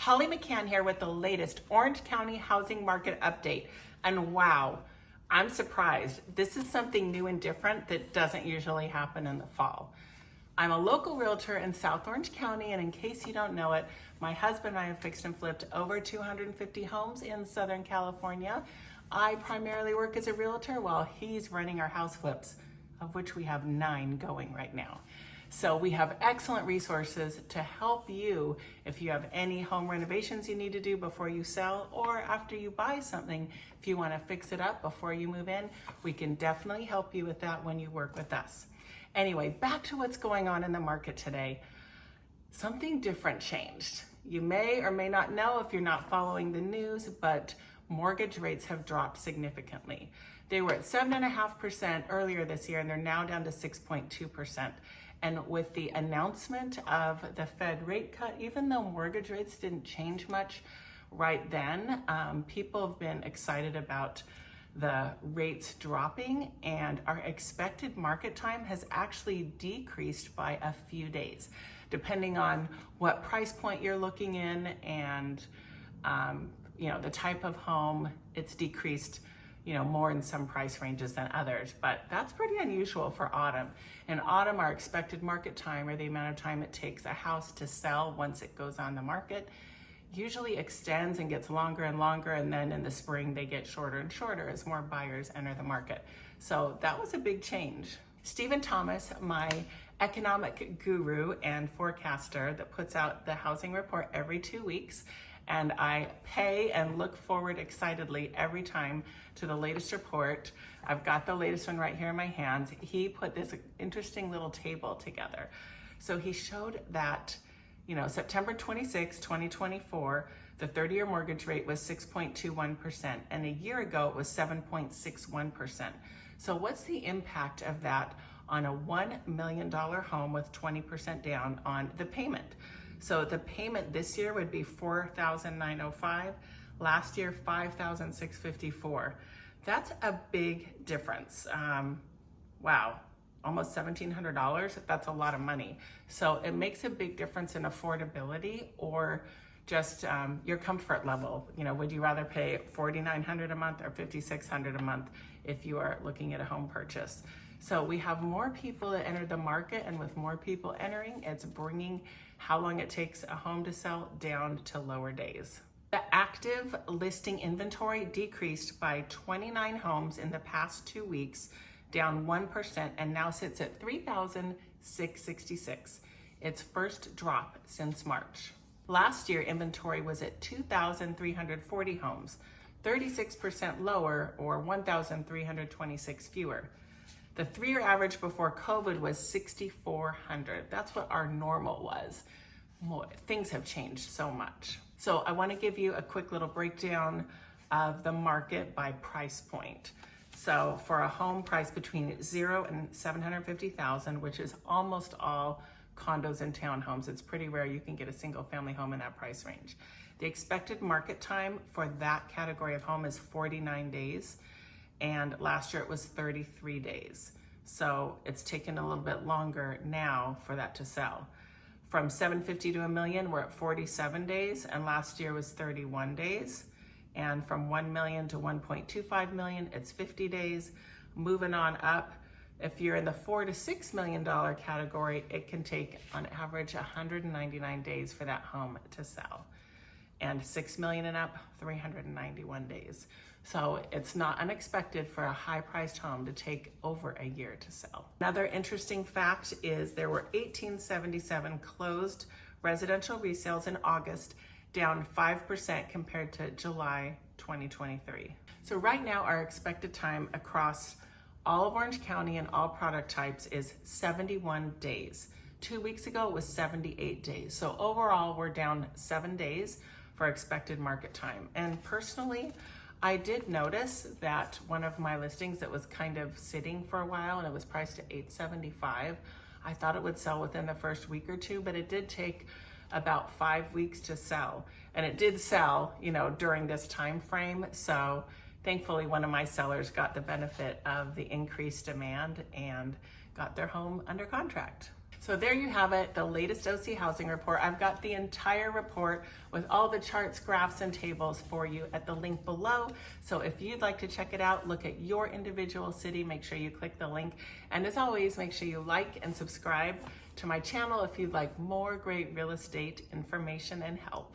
Holly McKhann here with the latest Orange County housing market update. And wow, I'm surprised. This is something new and different that doesn't usually happen in the fall. I'm a local realtor in South Orange County, and in case you don't know it, my husband and I have fixed and flipped over 250 homes in Southern California. I primarily work as a realtor while he's running our house flips, of which we have 9 going right now. So we have excellent resources to help you if you have any home renovations you need to do before you sell, or after you buy something, if you want to fix it up before you move in. We can definitely help you with that when you work with us. Anyway, back to what's going on in the market today. Something different changed. You may or may not know if you're not following the news, but mortgage rates have dropped significantly. They were at 7.5% earlier this year, and they're now down to 6.2%. And with the announcement of the Fed rate cut, even though mortgage rates didn't change much right then, people have been excited about the rates dropping, and our expected market time has actually decreased by a few days, depending on what price point you're looking in and the type of home. It's decreased more in some price ranges than others, but that's pretty unusual for autumn. In autumn, our expected market time, or the amount of time it takes a house to sell once it goes on the market, usually extends and gets longer and longer, and then in the spring they get shorter and shorter as more buyers enter the market. So that was a big change. Stephen Thomas, my economic guru and forecaster that puts out the housing report every 2 weeks, and I pay and look forward excitedly every time to the latest report. I've got the latest one right here in my hands. He put this interesting little table together. So he showed that, September 26, 2024, the 30-year mortgage rate was 6.21%, and a year ago it was 7.61%. So what's the impact of that on a $1 million home with 20% down on the payment? So the payment this year would be $4,905. Last year, $5,654. That's a big difference. Wow, almost $1,700. That's a lot of money. So it makes a big difference in affordability, or just your comfort level. Would you rather pay $4,900 a month or $5,600 a month if you are looking at a home purchase? So we have more people that enter the market, and with more people entering, it's bringing how long it takes a home to sell down to lower days. The active listing inventory decreased by 29 homes in the past 2 weeks, down 1%, and now sits at 3,666. Its first drop since March. Last year, inventory was at 2,340 homes, 36% lower, or 1,326 fewer. The 3-year average before COVID was 6,400. That's what our normal was. Things have changed so much. So I want to give you a quick little breakdown of the market by price point. So for a home price between 0 and 750,000, which is almost all condos and townhomes, it's pretty rare you can get a single family home in that price range. The expected market time for that category of home is 49 days. And last year it was 33 days. So it's taken a little bit longer now for that to sell. From 750 to $1 million, we're at 47 days, and last year was 31 days. And from 1 million to 1.25 million, it's 50 days. Moving on up, if you're in the $4 to $6 million category, it can take on average 199 days for that home to sell. And 6 million and up, 391 days. So it's not unexpected for a high-priced home to take over a year to sell. Another interesting fact is there were 1,877 closed residential resales in August, down 5% compared to July 2023. So right now, our expected time across all of Orange County and all product types is 71 days. 2 weeks ago, it was 78 days. So overall, we're down 7 days for expected market time. And personally, I did notice that one of my listings that was kind of sitting for a while, and it was priced at $875. I thought it would sell within the first week or two, but it did take about 5 weeks to sell. And it did sell, during this time frame. So thankfully, one of my sellers got the benefit of the increased demand and got their home under contract. So there you have it, the latest OC housing report. I've got the entire report with all the charts, graphs, and tables for you at the link below. So if you'd like to check it out, look at your individual city, make sure you click the link. And as always, make sure you like and subscribe to my channel if you'd like more great real estate information and help.